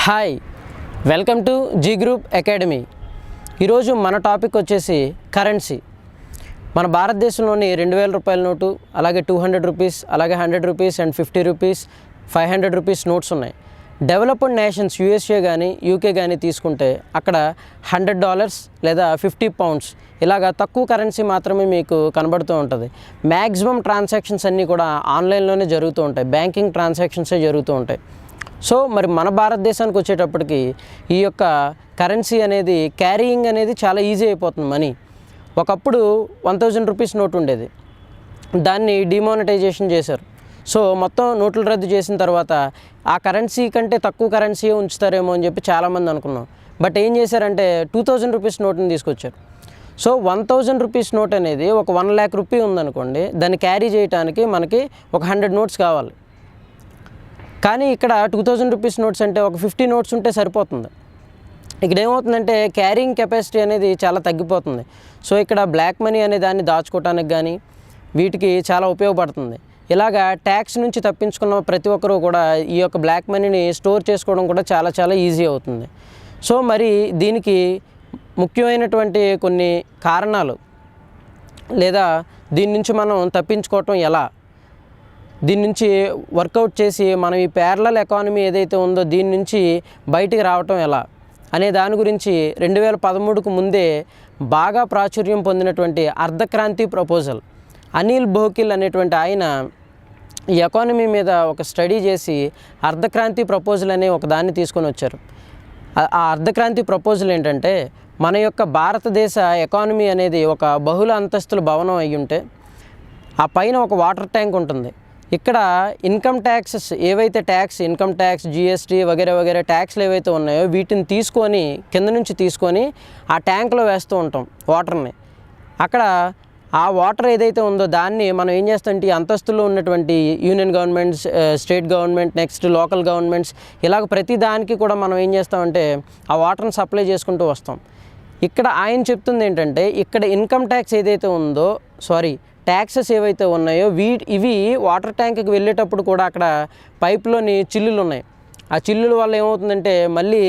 Hi, welcome to Zee Group Academy. ఈరోజు మన topic వచ్చేసి కరెన్సీ. మన భారతదేశంలోని 2000 రూపాయల నోటు, అలాగే 200 రూపీస్, అలాగే 100 rupees and 50 rupees, 500 rupees notes ఉన్నాయి. డెవలప్డ్ నేషన్స్ యూఎస్ఏ కానీ యూకే కానీ తీసుకుంటే అక్కడ $100 లేదా 50 పౌండ్స్ ఇలాగా తక్కువ కరెన్సీ మాత్రమే మీకు కనబడుతూ ఉంటుంది. మ్యాక్సిమం ట్రాన్సాక్షన్స్ అన్నీ కూడా ఆన్లైన్లోనే జరుగుతూ ఉంటాయి, బ్యాంకింగ్ ట్రాన్సాక్షన్సే జరుగుతూ ఉంటాయి. సో మరి మన భారతదేశానికి వచ్చేటప్పటికి ఈ యొక్క కరెన్సీ అనేది క్యారీయింగ్ అనేది చాలా ఈజీ అయిపోతుంది. మనీ ఒకప్పుడు 1000 రూపీస్ నోట్ ఉండేది, దాన్ని డిమానిటైజేషన్ చేశారు. సో మొత్తం నోట్లు రద్దు చేసిన తర్వాత ఆ కరెన్సీ కంటే తక్కువ కరెన్సీ ఉంచుతారేమో అని చెప్పి చాలామంది అనుకున్నాం. బట్ ఏం చేశారంటే 2000 రూపీస్ నోట్ని తీసుకొచ్చారు. సో 1000 రూపీస్ నోట్ అనేది ఒక 1 lakh రూపీ ఉందనుకోండి, దాన్ని క్యారీ చేయడానికి మనకి ఒక 100 నోట్స్ కావాలి. కానీ ఇక్కడ 2000 రూపీస్ నోట్స్ అంటే ఒక 50 నోట్స్ ఉంటే సరిపోతుంది. ఇక్కడ ఏమవుతుందంటే క్యారింగ్ కెపాసిటీ అనేది చాలా తగ్గిపోతుంది. సో ఇక్కడ బ్లాక్ మనీ అనే దాన్ని దాచుకోవడానికి కానీ వీటికి చాలా ఉపయోగపడుతుంది. ఇలాగా ట్యాక్స్ నుంచి తప్పించుకున్న ప్రతి ఒక్కరూ కూడా ఈ యొక్క బ్లాక్ మనీని స్టోర్ చేసుకోవడం కూడా చాలా చాలా ఈజీ అవుతుంది. సో మరి దీనికి ముఖ్యమైనటువంటి కొన్ని కారణాలు లేదా దీని నుంచి మనం తప్పించుకోవటం ఎలా, దీని నుంచి వర్కౌట్ చేసి మనం ఈ ప్యారలల్ ఎకానమీ ఏదైతే ఉందో దీని నుంచి బయటికి రావటం ఎలా అనే దాని గురించి 2013కు ముందే బాగా ప్రాచుర్యం పొందినటువంటి అర్ధక్రాంతి ప్రపోజల్, అనిల్ బోకిల్ అనేటువంటి ఆయన ఈ ఎకానమీ మీద ఒక స్టడీ చేసి అర్ధక్రాంతి ప్రపోజల్ అనే ఒక దాన్ని తీసుకొని వచ్చారు. ఆ అర్ధక్రాంతి ప్రపోజల్ ఏంటంటే, మన యొక్క భారతదేశ ఎకానమీ అనేది ఒక బహుళ అంతస్తుల భవనం అయి ఉంటే ఆ పైన ఒక వాటర్ ట్యాంక్ ఉంటుంది. ఇక్కడ ఇన్కమ్ ట్యాక్సెస్ ఏవైతే ఇన్కమ్ ట్యాక్స్, జిఎస్టీ వగేరే ట్యాక్స్లు ఏవైతే ఉన్నాయో వీటిని తీసుకొని కింద నుంచి తీసుకొని ఆ ట్యాంక్లో వేస్తూ ఉంటాం వాటర్ని. అక్కడ ఆ వాటర్ ఏదైతే ఉందో దాన్ని మనం ఏం చేస్తామంటే అంతస్తులో ఉన్నటువంటి union governments, state government, next local governments, ఇలాగ ప్రతి దానికి కూడా మనం ఏం చేస్తామంటే ఆ వాటర్ని సప్లై చేసుకుంటూ వస్తాం. ఇక్కడ ఆయన చెప్తుంది ఏంటంటే, ఇక్కడ ఇన్కమ్ ట్యాక్స్ ఏదైతే ఉందో ట్యాక్సెస్ ఏవైతే ఉన్నాయో ఇవి వాటర్ ట్యాంక్కి వెళ్ళేటప్పుడు కూడా అక్కడ పైప్లోని చిల్లులు ఉన్నాయి. ఆ చిల్లుల వల్ల ఏమవుతుందంటే మళ్ళీ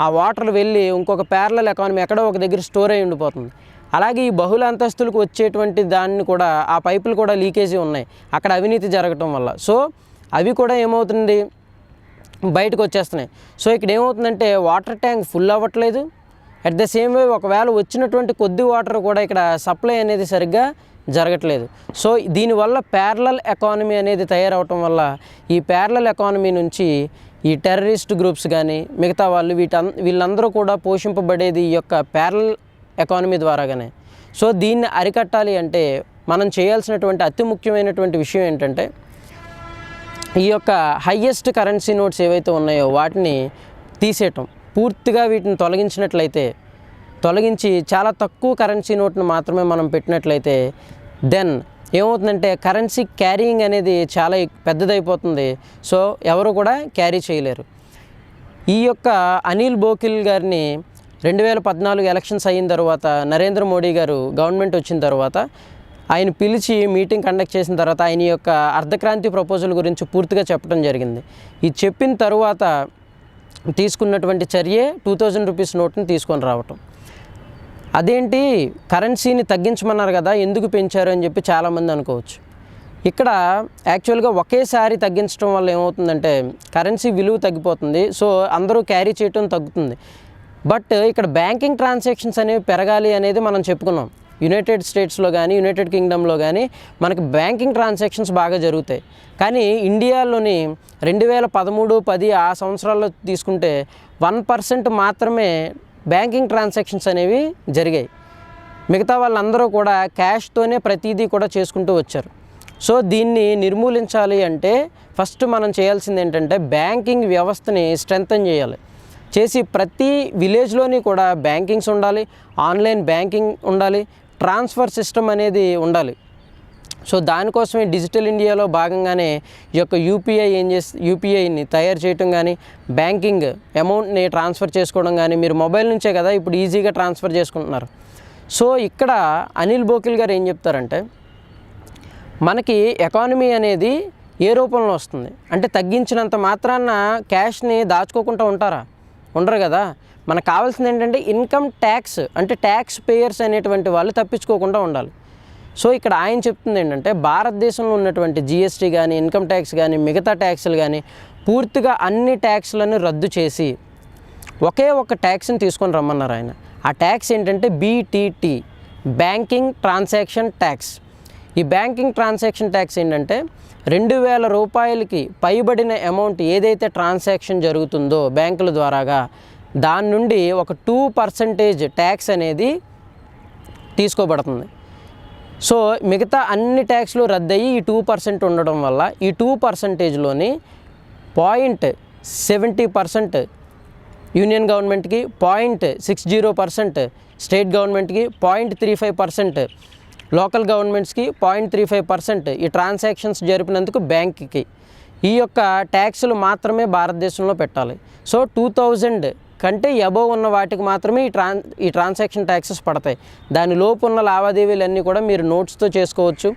ఆ వాటర్ వెళ్ళి ఇంకొక ప్యారలల్ ఎకానమీ ఎక్కడో ఒక దగ్గర స్టోర్ అయి ఉండిపోతుంది. అలాగే ఈ బహుళ అంతస్తులకు వచ్చేటువంటి దాన్ని కూడా ఆ పైపులు కూడా లీకేజీ ఉన్నాయి అక్కడ అవినీతి జరగటం వల్ల. సో అవి కూడా ఏమవుతుంది, బయటకు వచ్చేస్తున్నాయి. సో ఇక్కడ ఏమవుతుందంటే వాటర్ ట్యాంక్ ఫుల్ అవ్వట్లేదు. అట్ ద సేమ్ వే ఒకవేళ వచ్చినటువంటి కొద్ది వాటర్ కూడా ఇక్కడ సప్లై అనేది సరిగ్గా జరగట్లేదు. సో దీనివల్ల ప్యారలల్ ఎకానమీ అనేది తయారవటం వల్ల ఈ ప్యారలల్ ఎకానమీ నుంచి ఈ టెర్రరిస్ట్ గ్రూప్స్ కానీ మిగతా వాళ్ళు వీళ్ళందరూ కూడా పోషింపబడేది ఈ యొక్క ప్యారలల్ ఎకానమీ ద్వారాగానే. సో దీన్ని అరికట్టాలి అంటే మనం చేయాల్సినటువంటి అతి ముఖ్యమైనటువంటి విషయం ఏంటంటే, ఈ యొక్క హయ్యెస్ట్ కరెన్సీ నోట్స్ ఏవైతే ఉన్నాయో వాటిని తీసేయటం, పూర్తిగా వీటిని తొలగించి చాలా తక్కువ కరెన్సీ నోట్ను మాత్రమే మనం పెట్టినట్లయితే దెన్ ఏమవుతుందంటే కరెన్సీ క్యారీయింగ్ అనేది చాలా పెద్దదైపోతుంది. సో ఎవరు కూడా క్యారీ చేయలేరు. ఈ యొక్క అనిల్ బోకిల్ గారిని 2014 ఎలక్షన్స్ అయిన తర్వాత నరేంద్ర మోడీ గారు గవర్నమెంట్ వచ్చిన తర్వాత ఆయన పిలిచి మీటింగ్ కండక్ట్ చేసిన తర్వాత ఆయన యొక్క అర్ధక్రాంతి ప్రపోజల్ గురించి పూర్తిగా చెప్పడం జరిగింది. ఇది చెప్పిన తర్వాత తీసుకున్నటువంటి చర్యే 2000 రూపీస్ నోట్ని తీసుకొని రావటం. అదేంటి, కరెన్సీని తగ్గించమన్నారు కదా, ఎందుకు పెంచారు అని చెప్పి చాలామంది అనుకోవచ్చు. ఇక్కడ యాక్చువల్గా ఒకేసారి తగ్గించడం వల్ల ఏమవుతుందంటే కరెన్సీ విలువ తగ్గిపోతుంది. సో అందరూ క్యారీ చేయటం తగ్గుతుంది. బట్ ఇక్కడ బ్యాంకింగ్ ట్రాన్సాక్షన్స్ అనేవి పెరగాలి అనేది మనం చెప్పుకున్నాం. యునైటెడ్ స్టేట్స్లో కానీ యునైటెడ్ కింగ్డమ్లో కానీ మనకి బ్యాంకింగ్ ట్రాన్సాక్షన్స్ బాగా జరుగుతాయి. కానీ ఇండియాలోని 2013-10 ఆ సంవత్సరాల్లో తీసుకుంటే 1% మాత్రమే బ్యాంకింగ్ ట్రాన్సాక్షన్స్ అనేవి జరిగాయి. మిగతా వాళ్ళందరూ కూడా క్యాష్తోనే ప్రతిదీ కూడా చేసుకుంటూ వచ్చారు. సో దీన్ని నిర్మూలించాలి అంటే ఫస్ట్ మనం చేయాల్సింది ఏంటంటే బ్యాంకింగ్ వ్యవస్థని స్ట్రెంథన్ చేసి ప్రతి విలేజ్లోని కూడా బ్యాంకింగ్స్ ఉండాలి, ఆన్లైన్ బ్యాంకింగ్ ఉండాలి, ట్రాన్స్ఫర్ సిస్టమ్ అనేది ఉండాలి. సో దానికోసమే డిజిటల్ ఇండియాలో భాగంగానే ఈ యొక్క యూపీఐని తయారు చేయటం కానీ, బ్యాంకింగ్ అమౌంట్ని ట్రాన్స్ఫర్ చేసుకోవడం కానీ, మీరు మొబైల్ నుంచే కదా ఇప్పుడు ఈజీగా ట్రాన్స్ఫర్ చేసుకుంటున్నారు. సో ఇక్కడ అనిల్ బోకిల్ గారు ఏం చెప్తారంటే, మనకి ఎకానమీ అనేది ఏ రూపంలో వస్తుంది అంటే తగ్గించినంత మాత్రాన క్యాష్ని దాచుకోకుండా ఉంటారా? ఉండరు కదా. మనకు కావాల్సింది ఏంటంటే ఇన్కమ్ ట్యాక్స్, అంటే ట్యాక్స్ పేయర్స్ అనేటువంటి వాళ్ళు తప్పించుకోకుండా ఉండాలి. సో ఇక్కడ ఆయన చెప్తుంది ఏంటంటే భారతదేశంలో ఉన్నటువంటి జిఎస్టీ కానీ, ఇన్కమ్ ట్యాక్స్ కానీ, మిగతా ట్యాక్సులు కానీ పూర్తిగా అన్ని ట్యాక్స్లను రద్దు చేసి ఒకే ఒక ట్యాక్స్ని తీసుకొని రమ్మన్నారు ఆయన. ఆ ట్యాక్స్ ఏంటంటే BTT, బ్యాంకింగ్ ట్రాన్సాక్షన్ ట్యాక్స్. ఈ బ్యాంకింగ్ ట్రాన్సాక్షన్ ట్యాక్స్ ఏంటంటే 2000 రూపాయలకి పైబడిన అమౌంట్ ఏదైతే ట్రాన్సాక్షన్ జరుగుతుందో బ్యాంకుల ద్వారాగా దాని నుండి ఒక 2% ట్యాక్స్ అనేది తీసుకోబడుతుంది. సో మిగతా అన్ని ట్యాక్స్లు రద్దయ్యి ఈ 2% ఉండడం వల్ల ఈ 2%లోని 0.70% యూనియన్ గవర్నమెంట్కి, 0.60% స్టేట్ గవర్నమెంట్కి, 0.35% లోకల్ గవర్నమెంట్స్కి, 0.35% ఈ ట్రాన్సాక్షన్స్ జరిపినందుకు బ్యాంక్కి. ఈ యొక్క ట్యాక్సులు మాత్రమే భారతదేశంలో పెట్టాలి. సో 2000 కంటే అబోవ్ ఉన్న వాటికి మాత్రమే ఈ ట్రాన్సాక్షన్ ట్యాక్సెస్ పడతాయి. దాని లోపు ఉన్న లావాదేవీలన్నీ కూడా మీరు నోట్స్తో చేసుకోవచ్చు.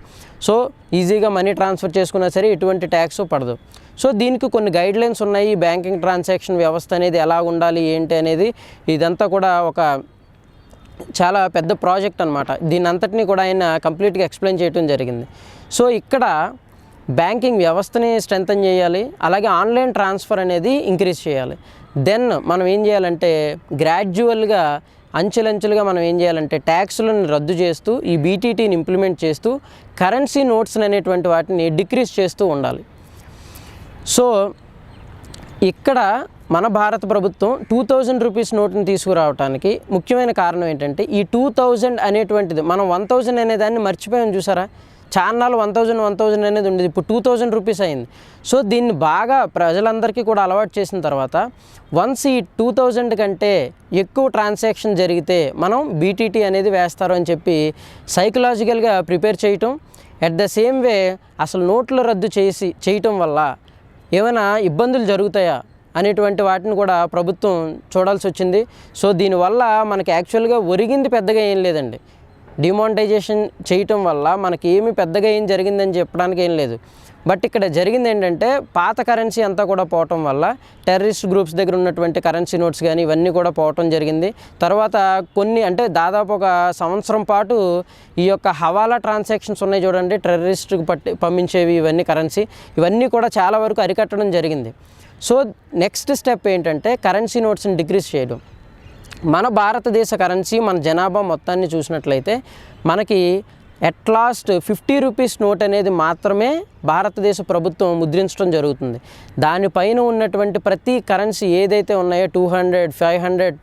సో ఈజీగా మనీ ట్రాన్స్ఫర్ చేసుకున్నా సరే ఎటువంటి ట్యాక్స్ పడదు. సో దీనికి కొన్ని గైడ్లైన్స్ ఉన్నాయి. బ్యాంకింగ్ ట్రాన్సాక్షన్ వ్యవస్థ అనేది ఎలా ఉండాలి ఏంటి అనేది ఇదంతా కూడా ఒక చాలా పెద్ద ప్రాజెక్ట్ అనమాట. దీని అంతటినీ కూడా ఆయన కంప్లీట్గా ఎక్స్ప్లెయిన్ చేయడం జరిగింది. సో ఇక్కడ బ్యాంకింగ్ వ్యవస్థని స్ట్రెంథన్ చేయాలి, అలాగే ఆన్లైన్ ట్రాన్స్ఫర్ అనేది ఇంక్రీజ్ చేయాలి. దెన్ మనం ఏం చేయాలంటే గ్రాడ్యువల్గా అంచెలంచెలుగా మనం ఏం చేయాలంటే ట్యాక్స్లను రద్దు చేస్తూ ఈ BTTని ఇంప్లిమెంట్ చేస్తూ కరెన్సీ నోట్స్ అనేటువంటి వాటిని డిక్రీజ్ చేస్తూ ఉండాలి. సో ఇక్కడ మన భారత ప్రభుత్వం 2000 రూపీస్ నోట్ని తీసుకురావడానికి ముఖ్యమైన కారణం ఏంటంటే ఈ 2000 అనేటువంటిది మనం 1000 అనే దాన్ని మర్చిపోయాం చూసారా. చాన్నాళ్ళు 1000 అనేది ఉండేది, ఇప్పుడు 2000 రూపీస్ అయింది. సో దీన్ని బాగా ప్రజలందరికీ కూడా అలవాటు చేసిన తర్వాత వన్స్ ఈ 2000 కంటే ఎక్కువ ట్రాన్సాక్షన్ జరిగితే మనం BTT అనేది వేస్తారు అని చెప్పి సైకలాజికల్గా ప్రిపేర్ చేయటం. అట్ ద సేమ్ వే అసలు నోట్ల రద్దు చేయటం వల్ల ఏమైనా ఇబ్బందులు జరుగుతాయా అనేటువంటి వాటిని కూడా ప్రభుత్వం చూడాల్సి వచ్చింది. సో దీనివల్ల మనకి యాక్చువల్గా ఒరిగింది పెద్దగా ఏం లేదండి. డిమానిటైజేషన్ చేయటం వల్ల మనకి ఏమి పెద్దగా ఏం జరిగిందని చెప్పడానికి ఏం లేదు. బట్ ఇక్కడ జరిగింది ఏంటంటే పాత కరెన్సీ అంతా కూడా పోవటం వల్ల టెర్రరిస్ట్ గ్రూప్స్ దగ్గర ఉన్నటువంటి కరెన్సీ నోట్స్ కానీ ఇవన్నీ కూడా పోవటం జరిగింది. తర్వాత కొన్ని అంటే దాదాపు ఒక సంవత్సరం పాటు ఈ యొక్క హవాలా ట్రాన్సాక్షన్స్ ఉన్నాయి చూడండి, టెర్రరిస్ట్కి పంపించేవి ఇవన్నీ కరెన్సీ, ఇవన్నీ కూడా చాలా వరకు అరికట్టడం జరిగింది. సో నెక్స్ట్ స్టెప్ ఏంటంటే కరెన్సీ నోట్స్ని డిక్రీజ్ చేయడం. మన భారతదేశ కరెన్సీ మన జనాభా మొత్తాన్ని చూసినట్లయితే మనకి ఎట్ లాస్ట్ 50 రూపీస్ నోట్ అనేది మాత్రమే భారతదేశ ప్రభుత్వం ముద్రించడం జరుగుతుంది. దానిపైన ఉన్నటువంటి ప్రతి కరెన్సీ ఏదైతే ఉన్నాయో 200, 500,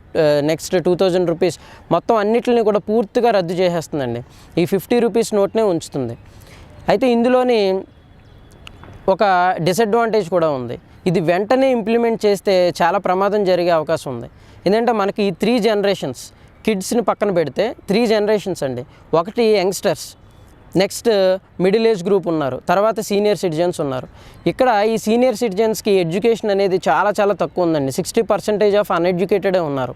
నెక్స్ట్ 2000 రూపీస్ మొత్తం అన్నిటిని కూడా పూర్తిగా రద్దు చేసేస్తుందండి. ఈ 50 రూపీస్ నోట్నే ఉంచుతుంది. అయితే ఇందులోని ఒక డిసడ్వాంటేజ్ కూడా ఉంది. ఇది వెంటనే ఇంప్లిమెంట్ చేస్తే చాలా ప్రమాదం జరిగే అవకాశం ఉంది. ఎందుకంటే మనకి ఈ 3 జనరేషన్స్ కిడ్స్ని పక్కన పెడితే 3 జనరేషన్స్ అండి. ఒకటి youngsters, next middle age group ఉన్నారు, తర్వాత సీనియర్ సిటిజన్స్ ఉన్నారు. ఇక్కడ ఈ సీనియర్ సిటిజన్స్కి ఎడ్యుకేషన్ అనేది చాలా చాలా తక్కువ ఉందండి. 60% ఆఫ్ అన్ఎడ్యుకేటెడే ఉన్నారు.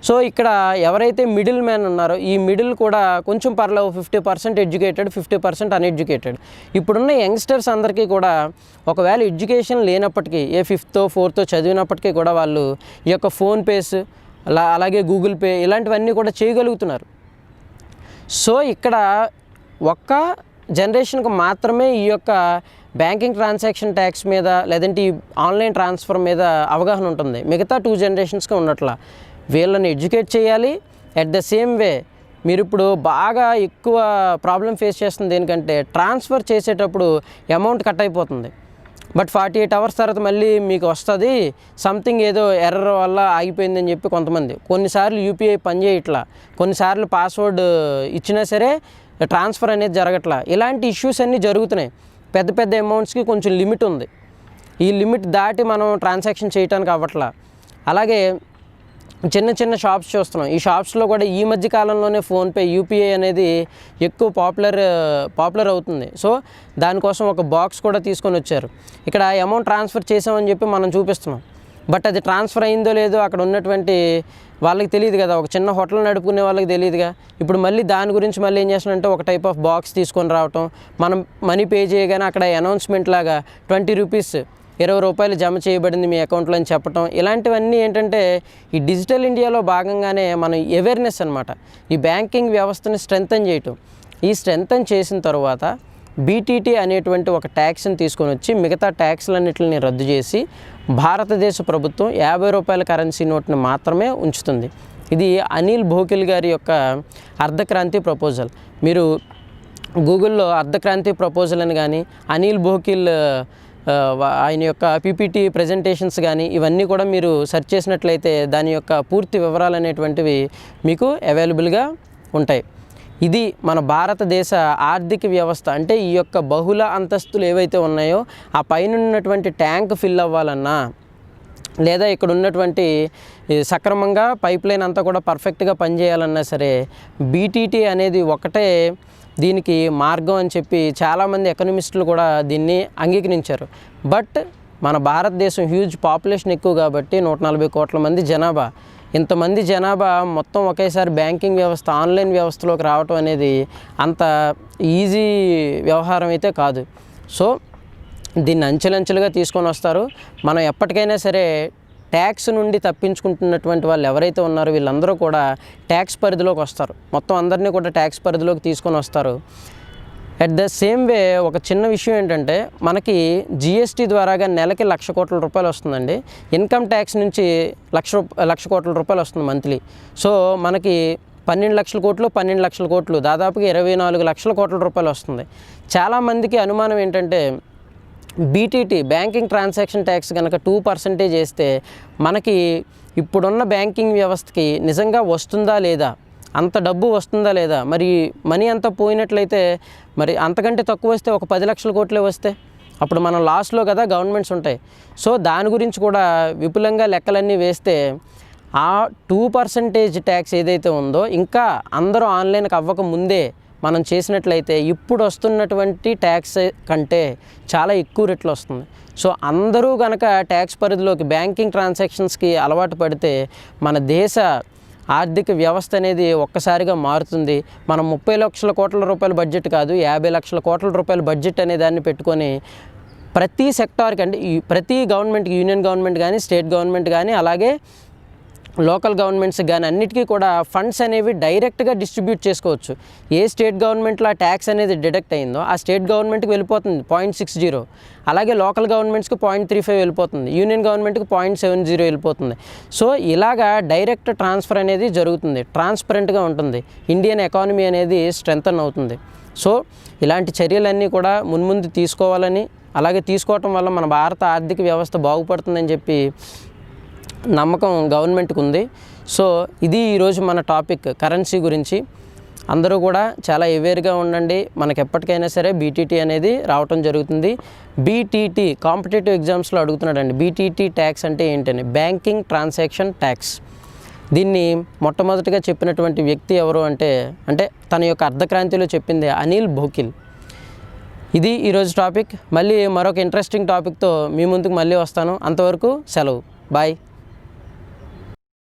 సో ఇక్కడ ఎవరైతే మిడిల్ మ్యాన్ ఉన్నారో ఈ మిడిల్ కూడా కొంచెం పర్లేదు 50% ఎడ్యుకేటెడ్, 50% అన్ఎడ్యుకేటెడ్. ఇప్పుడున్న యంగ్స్టర్స్ అందరికీ కూడా ఒకవేళ ఎడ్యుకేషన్ లేనప్పటికీ ఏ 5th, 4th చదివినప్పటికీ కూడా వాళ్ళు ఈ యొక్క ఫోన్పేస్ అలాగే గూగుల్ పే ఇలాంటివన్నీ కూడా చేయగలుగుతున్నారు. సో ఇక్కడ ఒక్క జనరేషన్కి మాత్రమే ఈ యొక్క బ్యాంకింగ్ ట్రాన్సాక్షన్ ట్యాక్స్ మీద లేదంటే ఈ ఆన్లైన్ ట్రాన్స్ఫర్ మీద అవగాహన ఉంటుంది. మిగతా 2 జనరేషన్స్కి ఉన్నట్ల వీళ్ళని ఎడ్యుకేట్ చేయాలి. అట్ ద సేమ్ వే మీరు ఇప్పుడు బాగా ఎక్కువ ప్రాబ్లం ఫేస్ చేస్తుంది దేనికంటే ట్రాన్స్ఫర్ చేసేటప్పుడు అమౌంట్ కట్ అయిపోతుంది. బట్ 48 అవర్స్ తర్వాత మళ్ళీ మీకు వస్తుంది, సంథింగ్ ఏదో ఎర్రర్ వల్ల ఆగిపోయిందని చెప్పి కొంతమంది. కొన్నిసార్లు UPI పనిచేయట్లా, కొన్నిసార్లు పాస్వర్డ్ ఇచ్చినా సరే ట్రాన్స్ఫర్ అనేది జరగట్లా. ఇలాంటి ఇష్యూస్ అన్నీ జరుగుతున్నాయి. పెద్ద పెద్ద అమౌంట్స్కి కొంచెం లిమిట్ ఉంది. ఈ లిమిట్ దాటి మనం ట్రాన్సాక్షన్ చేయడానికి అవ్వట్లా. అలాగే చిన్న చిన్న షాప్స్ చూస్తున్నాం. ఈ షాప్స్లో కూడా ఈ మధ్య కాలంలోనే ఫోన్పే, UPI అనేది ఎక్కువ పాపులర్ అవుతుంది. సో దానికోసం ఒక బాక్స్ కూడా తీసుకొని వచ్చారు. ఇక్కడ అమౌంట్ ట్రాన్స్ఫర్ చేసామని చెప్పి మనం చూపిస్తున్నాం, బట్ అది ట్రాన్స్ఫర్ అయిందో లేదో అక్కడ ఉన్నటువంటి వాళ్ళకి తెలియదు కదా, ఒక చిన్న హోటల్ నడుపుకునే వాళ్ళకి తెలియదుగా. ఇప్పుడు మళ్ళీ దాని గురించి మళ్ళీ ఏం చేస్తున్నారంటే ఒక టైప్ ఆఫ్ బాక్స్ తీసుకొని రావటం, మనం మనీ పే చేయగానే అక్కడ అనౌన్స్మెంట్ లాగా 20 రూపీస్ రూపాయలు జమ చేయబడింది మీ అకౌంట్లో అని చెప్పటం, ఇలాంటివన్నీ ఏంటంటే ఈ డిజిటల్ ఇండియాలో భాగంగానే మనం అవేర్నెస్ అనమాట, ఈ బ్యాంకింగ్ వ్యవస్థని స్ట్రెంథన్ చేయటం. ఈ స్ట్రెంథన్ చేసిన తర్వాత బీటీటీ అనేటువంటి ఒక ట్యాక్స్ని తీసుకొని వచ్చి మిగతా ట్యాక్స్లన్నింటిని రద్దు చేసి భారతదేశ ప్రభుత్వం 50 రూపాయల కరెన్సీ నోట్ని మాత్రమే ఉంచుతుంది. ఇది అనిల్ భోకిల్ గారి యొక్క అర్ధక్రాంతి ప్రపోజల్. మీరు గూగుల్లో అర్ధక్రాంతి ప్రపోజల్ అని కానీ అనిల్ భోకిల్ ఆయన యొక్క పీపీటీ ప్రజెంటేషన్స్ కానీ ఇవన్నీ కూడా మీరు సెర్చ్ చేసినట్లయితే దాని యొక్క పూర్తి వివరాలు అనేటువంటివి మీకు అవైలబుల్గా ఉంటాయి. ఇది మన భారతదేశ ఆర్థిక వ్యవస్థ. అంటే ఈ యొక్క బహుళ అంతస్తులు ఏవైతే ఉన్నాయో ఆ పైన ఉన్నటువంటి ట్యాంక్ ఫిల్ అవ్వాలన్నా, లేదా ఇక్కడ ఉన్నటువంటి సక్రమంగా పైప్ లైన్ అంతా కూడా పర్ఫెక్ట్గా పనిచేయాలన్నా సరే బీటీటీ అనేది ఒకటే దీనికి మార్గం అని చెప్పి చాలామంది ఎకనమిస్టులు కూడా దీన్ని అంగీకరించారు. బట్ మన భారతదేశం హ్యూజ్ పాపులేషన్ ఎక్కువ కాబట్టి 140 కోట్ల మంది జనాభా, ఇంతమంది జనాభా మొత్తం ఒకేసారి బ్యాంకింగ్ వ్యవస్థ ఆన్లైన్ వ్యవస్థలోకి రావటం అనేది అంత ఈజీ వ్యవహారం అయితే కాదు. సో దీన్ని అంచెలంచెలుగా తీసుకొని వస్తారు. మనం ఎప్పటికైనా సరే ట్యాక్స్ నుండి తప్పించుకుంటున్నటువంటి వాళ్ళు ఎవరైతే ఉన్నారో వీళ్ళందరూ కూడా ట్యాక్స్ పరిధిలోకి వస్తారు. మొత్తం అందరినీ కూడా ట్యాక్స్ పరిధిలోకి తీసుకొని వస్తారు. అట్ ద సేమ్ వే ఒక చిన్న విషయం ఏంటంటే మనకి జిఎస్టీ ద్వారాగా నెలకి 1,00,000 కోట్ల రూపాయలు వస్తుందండి. ఇన్కమ్ ట్యాక్స్ నుంచి 1,00,000 కోట్ల రూపాయలు వస్తుంది మంత్లీ. సో మనకి 12 లక్షల కోట్లు 12 లక్షల కోట్లు దాదాపుగా 24 లక్షల కోట్ల రూపాయలు వస్తుంది. చాలామందికి అనుమానం ఏంటంటే బీటీటీ బ్యాంకింగ్ ట్రాన్సాక్షన్ ట్యాక్స్ కనుక 2% వేస్తే మనకి ఇప్పుడున్న బ్యాంకింగ్ వ్యవస్థకి నిజంగా వస్తుందా లేదా, అంత డబ్బు వస్తుందా లేదా, మరి మనీ అంతా పోయినట్లయితే మరి అంతకంటే తక్కువ వస్తే ఒక 10 లక్షల కోట్లే వస్తే అప్పుడు మనం లాస్లో కదా గవర్నమెంట్స్ ఉంటాయి. సో దాని గురించి కూడా విపులంగా లెక్కలన్నీ వేస్తే ఆ 2% ట్యాక్స్ ఏదైతే ఉందో ఇంకా అందరూ ఆన్లైన్కి అవ్వక ముందే మనం చేసినట్లయితే ఇప్పుడు వస్తున్నటువంటి ట్యాక్స్ కంటే చాలా ఎక్కువ రేట్లు వస్తుంది. సో అందరూ కనుక ట్యాక్స్ పరిధిలోకి బ్యాంకింగ్ ట్రాన్సాక్షన్స్కి అలవాటు పడితే మన దేశ ఆర్థిక వ్యవస్థ అనేది ఒక్కసారిగా మారుతుంది. మనం 30 లక్షల కోట్ల రూపాయల బడ్జెట్ కాదు 50 లక్షల కోట్ల రూపాయల బడ్జెట్ అనే దాన్ని పెట్టుకొని ప్రతి సెక్టార్కి, అంటే ప్రతి గవర్నమెంట్కి, యూనియన్ గవర్నమెంట్ కానీ స్టేట్ గవర్నమెంట్ కానీ అలాగే లోకల్ గవర్నమెంట్స్ కానీ అన్నిటికీ కూడా ఫండ్స్ అనేవి డైరెక్ట్గా డిస్ట్రిబ్యూట్ చేసుకోవచ్చు. ఏ స్టేట్ గవర్నమెంట్లో ఆ ట్యాక్స్ అనేది డిడక్ట్ అయిందో ఆ స్టేట్ గవర్నమెంట్కి వెళ్ళిపోతుంది 0.60, అలాగే లోకల్ గవర్నమెంట్స్కి 0.35 వెళ్ళిపోతుంది, యూనియన్ గవర్నమెంట్కి 0.70 వెళ్ళిపోతుంది. సో ఇలాగా డైరెక్ట్ ట్రాన్స్ఫర్ అనేది జరుగుతుంది, ట్రాన్స్పరెంట్గా ఉంటుంది, ఇండియన్ ఎకానమీ అనేది స్ట్రెంథన్ అవుతుంది. సో ఇలాంటి చర్యలన్నీ కూడా మున్ముందు తీసుకోవాలని, అలాగే తీసుకోవటం వల్ల మన భారత ఆర్థిక వ్యవస్థ బాగుపడుతుందని చెప్పి నమ్మకం గవర్నమెంట్కి ఉంది. సో ఇది ఈరోజు మన టాపిక్ కరెన్సీ గురించి. అందరూ కూడా చాలా అవేర్గా ఉండండి. మనకు ఎప్పటికైనా సరే బీటీటీ అనేది రావటం జరుగుతుంది. బీటీటీ కాంపిటేటివ్ ఎగ్జామ్స్లో అడుగుతున్నాడండి, బీటీటీ ట్యాక్స్ అంటే ఏంటని, బ్యాంకింగ్ ట్రాన్సాక్షన్ ట్యాక్స్. దీన్ని మొట్టమొదటిగా చెప్పినటువంటి వ్యక్తి ఎవరు అంటే తన యొక్క అర్ధక్రాంతిలో చెప్పింది అనిల్ భోకిల్. ఇది ఈరోజు టాపిక్. మళ్ళీ మరొక ఇంట్రెస్టింగ్ టాపిక్తో మీ ముందుకు మళ్ళీ వస్తాను. అంతవరకు సెలవు. బాయ్.